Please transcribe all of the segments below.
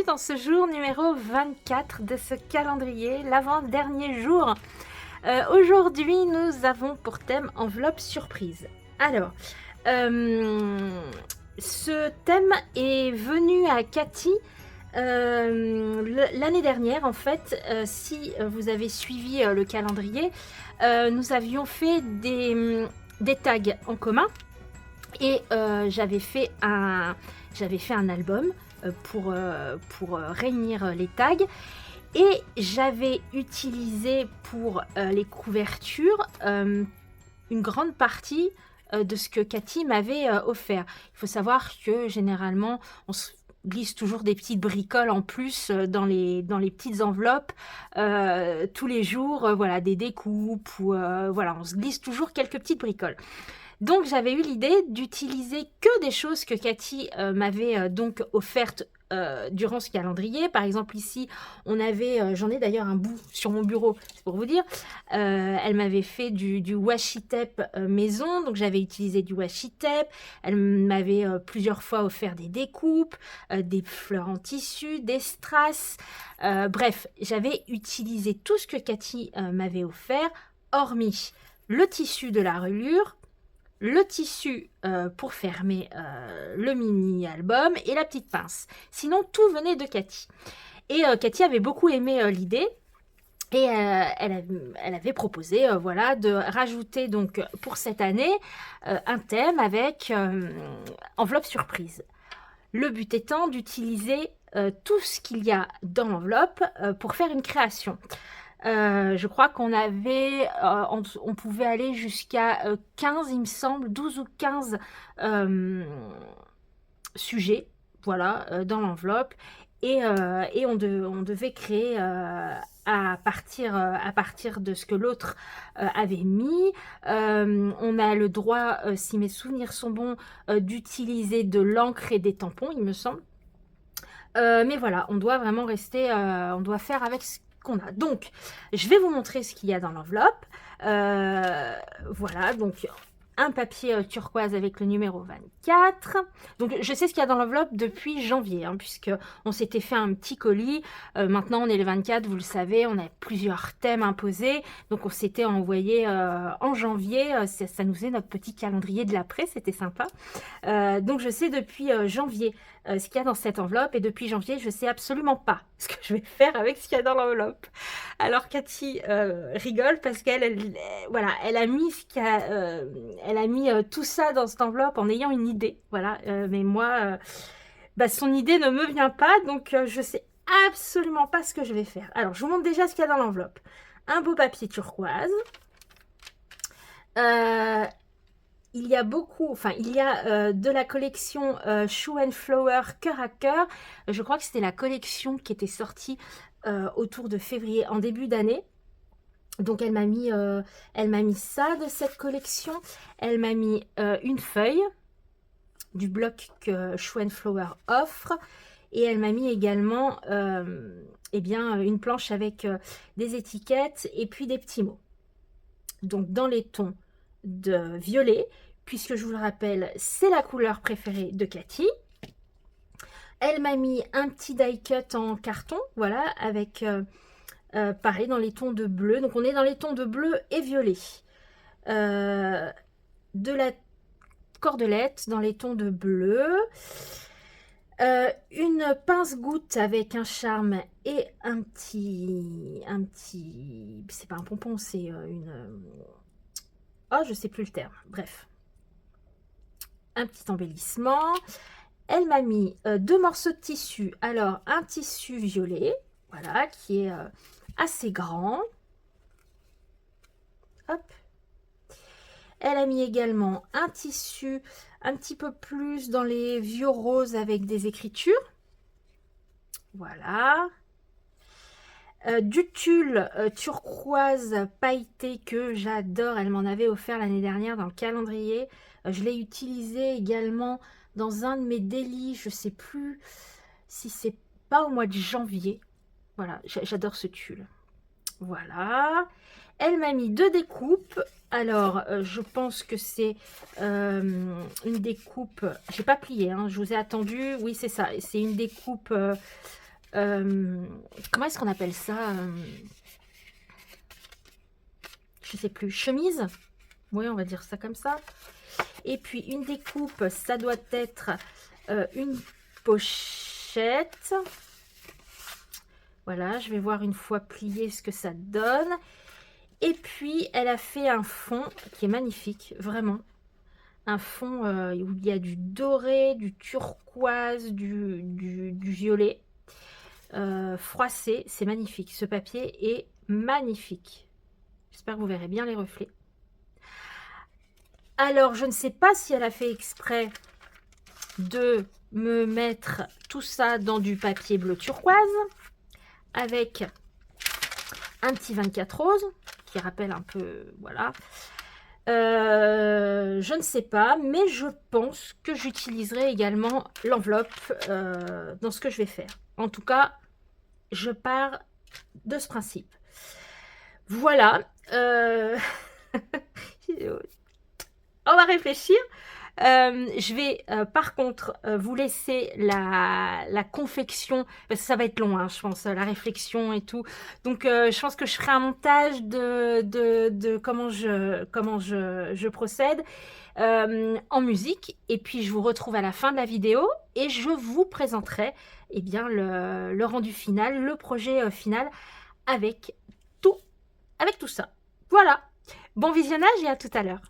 bienvenue dans ce jour numéro 24 de ce calendrier, l'avant-dernier jour. Aujourd'hui, nous avons pour thème enveloppe surprise. Alors, ce thème est venu à Cathy l'année dernière, en fait. Si vous avez suivi le calendrier, nous avions fait des tags en commun et j'avais fait un album pour réunir les tags, et j'avais utilisé pour les couvertures une grande partie de ce que Cathy m'avait offert. Il faut savoir que généralement on se glisse toujours des petites bricoles en plus dans les petites enveloppes tous les jours, voilà, des découpes ou voilà, on se glisse toujours quelques petites bricoles. Donc j'avais eu l'idée d'utiliser que des choses que Cathy m'avait donc offertes durant ce calendrier. Par exemple ici, on avait, j'en ai d'ailleurs un bout sur mon bureau, c'est pour vous dire, elle m'avait fait du washi tape maison, donc j'avais utilisé du washi tape. Elle m'avait plusieurs fois offert des découpes, des fleurs en tissu, des strass, bref, j'avais utilisé tout ce que Cathy m'avait offert, hormis le tissu de la reliure, le tissu pour fermer le mini-album et la petite pince. Sinon, tout venait de Cathy. Et Cathy avait beaucoup aimé l'idée. Et elle avait proposé voilà, de rajouter donc pour cette année un thème avec enveloppe surprise. Le but étant d'utiliser tout ce qu'il y a dans l'enveloppe pour faire une création. Je crois qu'on avait, on pouvait aller jusqu'à 15, il me semble, 12 ou 15 sujets, voilà, dans l'enveloppe. Et on devait créer à partir de ce que l'autre avait mis. On a le droit, si mes souvenirs sont bons, d'utiliser de l'encre et des tampons, il me semble. Mais voilà, on doit vraiment rester, on doit faire avec ce qu'on a. Donc, je vais vous montrer ce qu'il y a dans l'enveloppe. Voilà, donc un papier turquoise avec le numéro 24. Donc, je sais ce qu'il y a dans l'enveloppe depuis janvier, hein, puisque on s'était fait un petit colis. Maintenant, on est le 24, vous le savez, on a plusieurs thèmes imposés. Donc, on s'était envoyé en janvier. Ça nous faisait notre petit calendrier de l'après, c'était sympa. Donc, je sais depuis janvier ce qu'il y a dans cette enveloppe, et depuis janvier, je ne sais absolument pas ce que je vais faire avec ce qu'il y a dans l'enveloppe. Alors Cathy rigole parce qu'elle voilà, elle a mis tout ça dans cette enveloppe en ayant une idée, voilà, mais moi, bah, son idée ne me vient pas, donc je sais absolument pas ce que je vais faire. Alors, je vous montre déjà ce qu'il y a dans l'enveloppe. Un beau papier turquoise. Il y a beaucoup, enfin, il y a de la collection Shoe and Flower Cœur à Cœur. Je crois que c'était la collection qui était sortie autour de février, en début d'année. Donc, elle m'a mis ça de cette collection. Elle m'a mis une feuille du bloc que Shoe and Flower offre. Et elle m'a mis également eh bien, une planche avec des étiquettes et puis des petits mots. Donc, dans les tons de violet, puisque je vous le rappelle, c'est la couleur préférée de Cathy. Elle m'a mis un petit die cut en carton, voilà, avec pareil dans les tons de bleu. Donc on est dans les tons de bleu et violet. De la cordelette dans les tons de bleu. Une pince goutte avec un charme et un petit, c'est pas un pompon, c'est une oh, je sais plus le terme, bref. Un petit embellissement. Elle m'a mis deux morceaux de tissu. Alors, un tissu violet, voilà, qui est assez grand. Hop. Elle a mis également un tissu un petit peu plus dans les vieux roses avec des écritures. Voilà. Du tulle turquoise pailleté que j'adore. Elle m'en avait offert l'année dernière dans le calendrier. Je l'ai utilisé également dans un de mes délits. Je ne sais plus si c'est pas au mois de janvier. Voilà, j'adore ce tulle. Voilà. Elle m'a mis deux découpes. Alors, je pense que c'est une découpe... J'ai pas plié, hein, je vous ai attendu. Oui, c'est ça. C'est une découpe comment est-ce qu'on appelle ça? Je sais plus, chemise? Oui, on va dire ça comme ça. Et puis une découpe, ça doit être une pochette. Voilà, je vais voir une fois plié ce que ça donne. Et puis, elle a fait un fond qui est magnifique, vraiment. Un fond où il y a du doré, du turquoise, du violet. Froissé, c'est magnifique. Ce papier est magnifique. J'espère que vous verrez bien les reflets. Alors, je ne sais pas si elle a fait exprès de me mettre tout ça dans du papier bleu turquoise avec un petit 24 rose qui rappelle un peu, voilà. Je ne sais pas, mais je pense que j'utiliserai également l'enveloppe dans ce que je vais faire. En tout cas, je pars de ce principe. Voilà. On va réfléchir. Je vais par contre vous laisser la confection, parce que ça va être long, hein, je pense, la réflexion et tout. Donc je pense que je ferai un montage de comment je procède en musique. Et puis je vous retrouve à la fin de la vidéo et je vous présenterai eh bien, le rendu final, le projet final avec tout ça. Voilà. Bon visionnage et à tout à l'heure.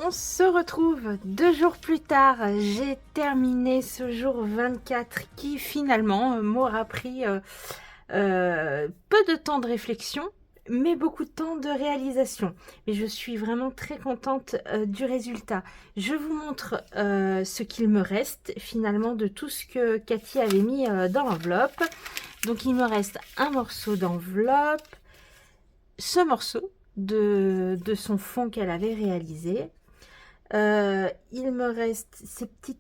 On se retrouve 2 jours plus tard. J'ai terminé ce jour 24 qui finalement m'aura pris peu de temps de réflexion, mais beaucoup de temps de réalisation. Et je suis vraiment très contente du résultat. Je vous montre ce qu'il me reste finalement de tout ce que Cathy avait mis dans l'enveloppe. Donc il me reste un morceau d'enveloppe, ce morceau de son fond qu'elle avait réalisé. Il me reste ces petits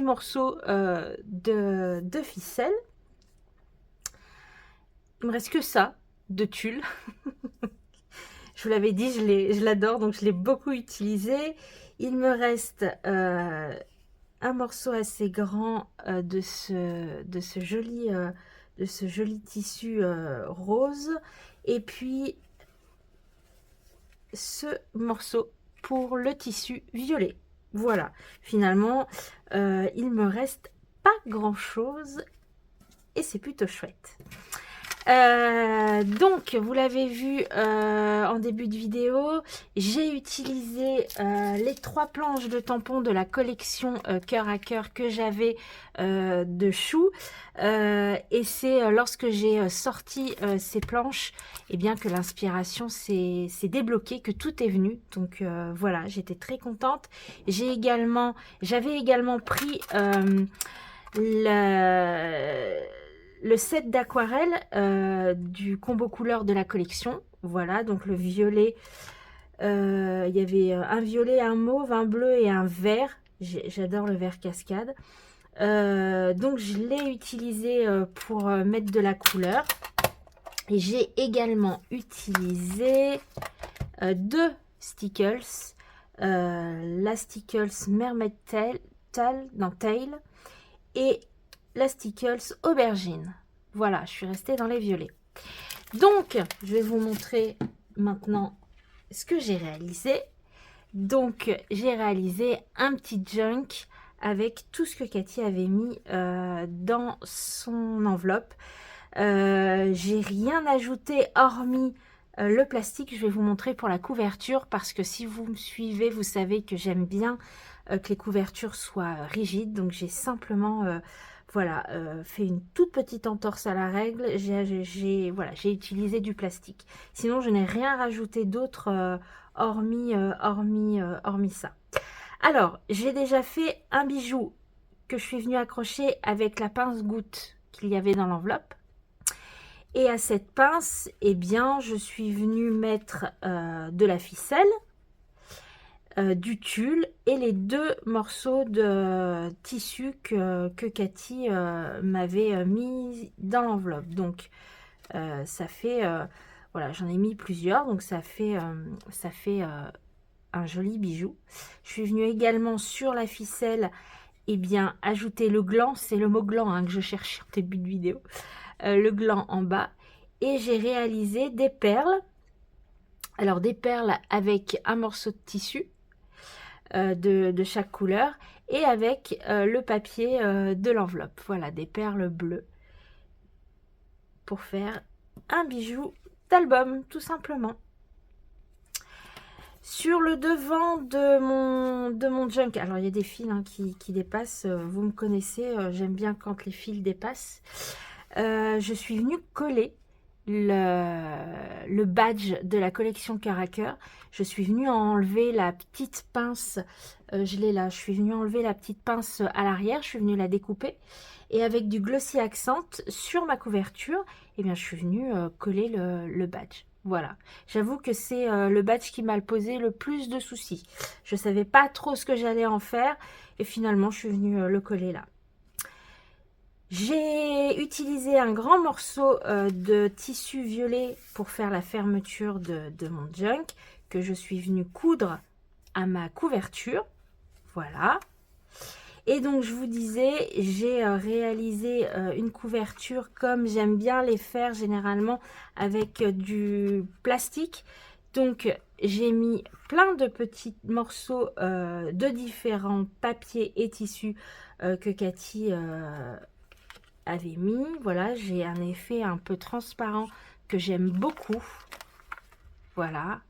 morceaux de ficelle. Il me reste que ça, de tulle. Je vous l'avais dit, je l'adore, donc je l'ai beaucoup utilisé. Il me reste un morceau assez grand de ce joli tissu rose. Et puis ce morceau pour le tissu violet. Voilà, finalement, il me reste pas grand chose et c'est plutôt chouette. Donc, vous l'avez vu en début de vidéo, j'ai utilisé les 3 planches de tampons de la collection Cœur à Cœur que j'avais de Chou. Et c'est lorsque j'ai sorti ces planches, et bien que l'inspiration s'est débloquée, que tout est venu. Donc voilà, j'étais très contente. J'avais également pris le set d'aquarelle du combo couleur de la collection. Voilà, donc le violet, il y avait un violet, un mauve, un bleu et un vert. J'adore le vert cascade. Donc je l'ai utilisé pour mettre de la couleur. Et j'ai également utilisé 2 stickles. La stickles Mermaid Tail et la stickles aubergine. Voilà, je suis restée dans les violets. Donc, je vais vous montrer maintenant ce que j'ai réalisé. Donc, j'ai réalisé un petit junk avec tout ce que Cathy avait mis dans son enveloppe. J'ai rien ajouté hormis le plastique. Je vais vous montrer pour la couverture parce que si vous me suivez, vous savez que j'aime bien que les couvertures soient rigides. Donc, j'ai simplement... voilà, fait une toute petite entorse à la règle. J'ai utilisé du plastique. Sinon, je n'ai rien rajouté d'autre hormis ça. Alors, j'ai déjà fait un bijou que je suis venue accrocher avec la pince goutte qu'il y avait dans l'enveloppe. Et à cette pince, eh bien, je suis venue mettre de la ficelle, du tulle et les 2 morceaux de tissu que Cathy m'avait mis dans l'enveloppe. Donc ça fait voilà, j'en ai mis plusieurs, donc ça fait un joli bijou. Je suis venue également sur la ficelle bien ajouter le gland, c'est le mot gland que je cherchais en début de vidéo, le gland en bas, et j'ai réalisé des perles. Alors des perles avec un morceau de tissu de chaque couleur et avec le papier de l'enveloppe. Voilà, des perles bleues pour faire un bijou d'album, tout simplement. Sur le devant de mon junk, alors il y a des fils qui dépassent, vous me connaissez, j'aime bien quand les fils dépassent. Je suis venue coller le badge de la collection Cœur à Cœur. Je suis venue enlever la petite pince, je l'ai là, je suis venue enlever la petite pince à l'arrière, je suis venue la découper et avec du glossy accent sur ma couverture, et bien je suis venue coller le badge. Voilà, j'avoue que c'est le badge qui m'a posé le plus de soucis. Je savais pas trop ce que j'allais en faire et finalement je suis venue le coller là. J'ai utilisé un grand morceau de tissu violet pour faire la fermeture de mon junk que je suis venue coudre à ma couverture. Voilà. Et donc, je vous disais, j'ai réalisé une couverture comme j'aime bien les faire généralement avec du plastique. Donc, j'ai mis plein de petits morceaux de différents papiers et tissus que Cathy avait mis. Voilà, j'ai un effet un peu transparent que j'aime beaucoup. Voilà.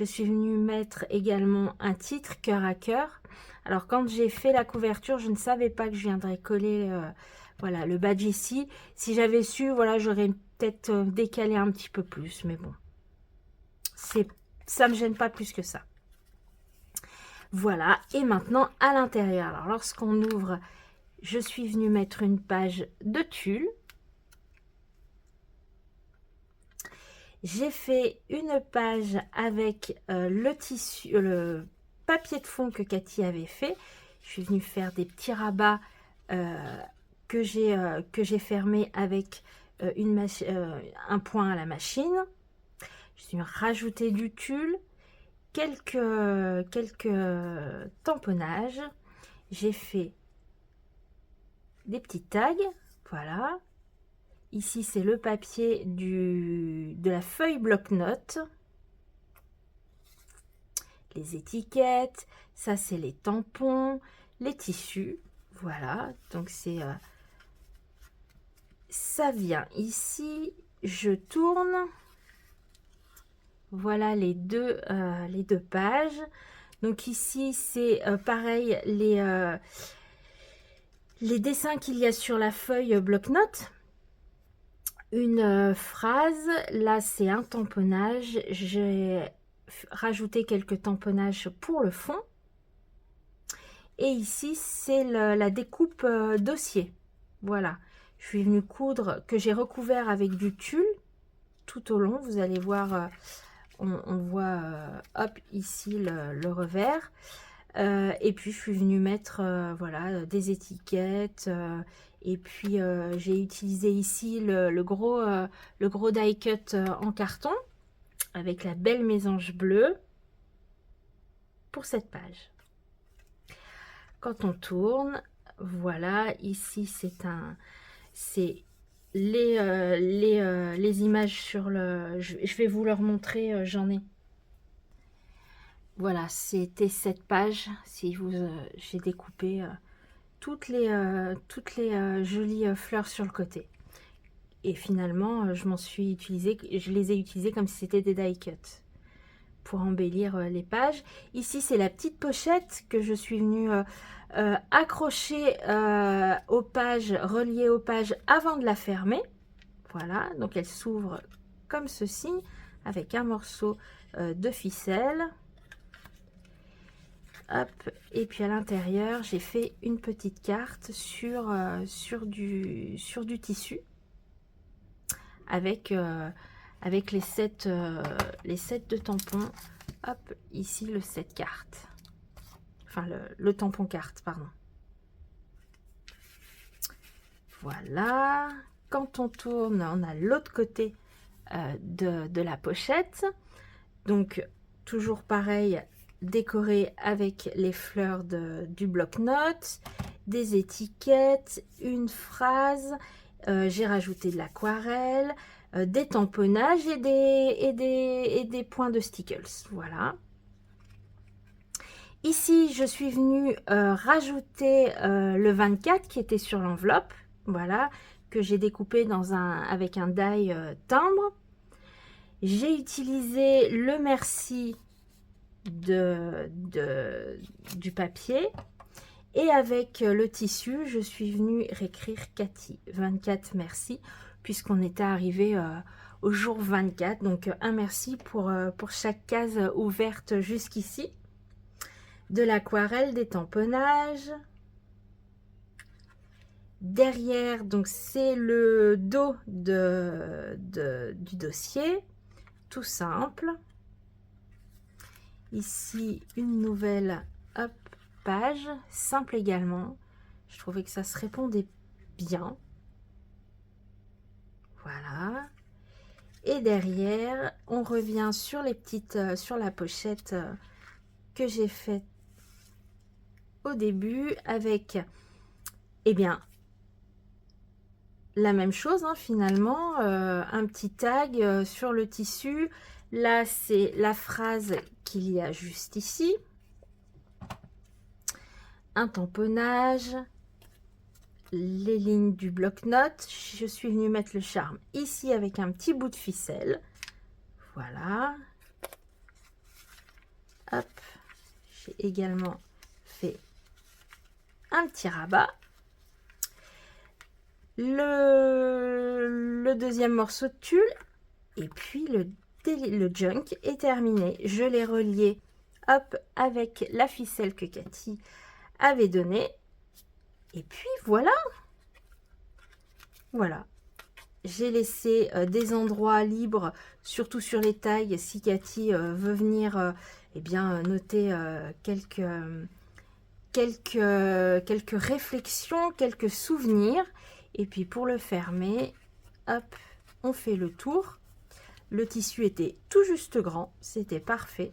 je suis venue mettre également un titre cœur à cœur. Alors quand j'ai fait la couverture, je ne savais pas que je viendrais coller voilà, le badge ici. Si j'avais su, voilà, j'aurais peut-être décalé un petit peu plus, mais bon, ça me gêne pas plus que ça. Voilà, et maintenant à l'intérieur. Alors lorsqu'on ouvre, je suis venue mettre une page de tulle. J'ai fait une page avec le tissu, le papier de fond que Cathy avait fait. Je suis venue faire des petits rabats que j'ai fermés avec un point à la machine. Je suis venue rajouter du tulle, quelques tamponnages. J'ai fait des petits tags, voilà. Ici, c'est le papier de la feuille bloc-notes. Les étiquettes, ça c'est les tampons, les tissus. Voilà, donc c'est... ça vient ici, je tourne. Voilà les deux pages. Donc ici, c'est pareil, les dessins qu'il y a sur la feuille bloc-notes. Une phrase, là c'est un tamponnage, j'ai rajouté quelques tamponnages pour le fond. Et ici c'est la découpe dossier. Voilà, je suis venue coudre, que j'ai recouvert avec du tulle tout au long. Vous allez voir, on voit hop ici le revers. Et puis je suis venue mettre voilà, des étiquettes. Et puis j'ai utilisé ici le gros die cut en carton avec la belle mésange bleue pour cette page. Quand on tourne, voilà, ici c'est les images sur le... Je vais vous leur montrer, j'en ai. Voilà, c'était cette page. Si vous, j'ai découpé toutes les jolies fleurs sur le côté. Et finalement, je les ai utilisées comme si c'était des die cut pour embellir les pages. Ici, c'est la petite pochette que je suis venue accrocher aux pages, reliées aux pages avant de la fermer. Voilà, donc elle s'ouvre comme ceci avec un morceau de ficelle. Hop, et puis à l'intérieur, j'ai fait une petite carte sur du tissu avec les 7 de tampons. Hop, ici le 7 cartes. Enfin, le tampon carte, pardon. Voilà. Quand on tourne, on a l'autre côté de la pochette. Donc, toujours pareil, décoré avec les fleurs du bloc-notes, des étiquettes, une phrase, j'ai rajouté de l'aquarelle, des tamponnages et des points de stickers. Voilà. Ici, je suis venue rajouter le 24 qui était sur l'enveloppe, voilà, que j'ai découpé avec un die timbre. J'ai utilisé le merci du papier et avec le tissu je suis venue réécrire Cathy 24 merci, puisqu'on était arrivé au jour 24, donc un merci pour chaque case ouverte jusqu'ici. De l'aquarelle, des tamponnages derrière, donc c'est le dos du dossier, tout simple. Ici, une nouvelle page, simple également. Je trouvais que ça se répondait bien. Voilà. Et derrière, on revient sur les petites, sur la pochette que j'ai faite au début avec, eh bien, la même chose, hein, finalement, un petit tag sur le tissu. Là, c'est la phrase qu'il y a juste ici. Un tamponnage. Les lignes du bloc-notes. Je suis venue mettre le charme ici avec un petit bout de ficelle. Voilà. Hop, j'ai également fait un petit rabat. Le deuxième morceau de tulle et puis le junk est terminé. Je l'ai relié hop avec la ficelle que Cathy avait donnée et puis voilà. Voilà, j'ai laissé des endroits libres, surtout sur les tailles, si Cathy veut venir eh bien, noter quelques réflexions, quelques souvenirs. Et puis pour le fermer, hop, on fait le tour. Le tissu était tout juste grand, c'était parfait.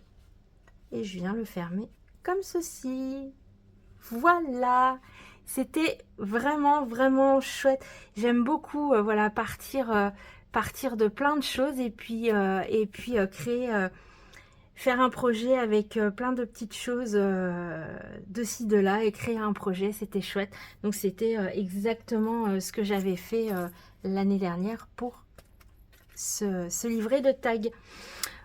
Et je viens le fermer comme ceci. Voilà, c'était vraiment chouette. J'aime beaucoup voilà, partir de plein de choses et puis créer... faire un projet avec plein de petites choses de ci, de là et créer un projet, c'était chouette. Donc c'était exactement ce que j'avais fait l'année dernière pour ce livret de tags.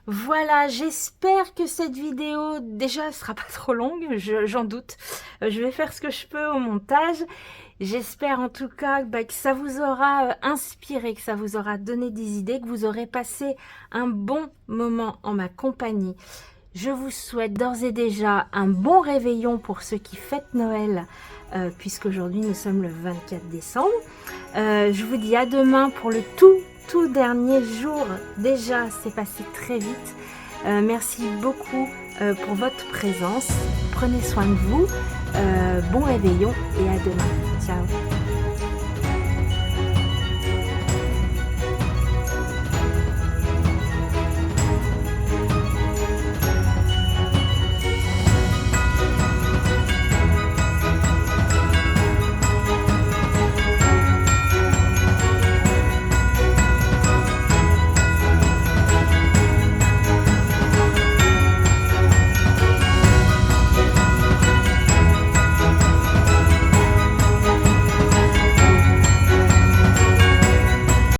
Voilà, j'espère que cette vidéo, déjà, ne sera pas trop longue, j'en doute. Je vais faire ce que je peux au montage. J'espère en tout cas que ça vous aura inspiré, que ça vous aura donné des idées, que vous aurez passé un bon moment en ma compagnie. Je vous souhaite d'ores et déjà un bon réveillon pour ceux qui fêtent Noël, puisqu'aujourd'hui nous sommes le 24 décembre. Je vous dis à demain pour le tout dernier jour. Déjà, c'est passé très vite. Merci beaucoup pour votre présence. Prenez soin de vous. Bon réveillon et à demain. Ciao.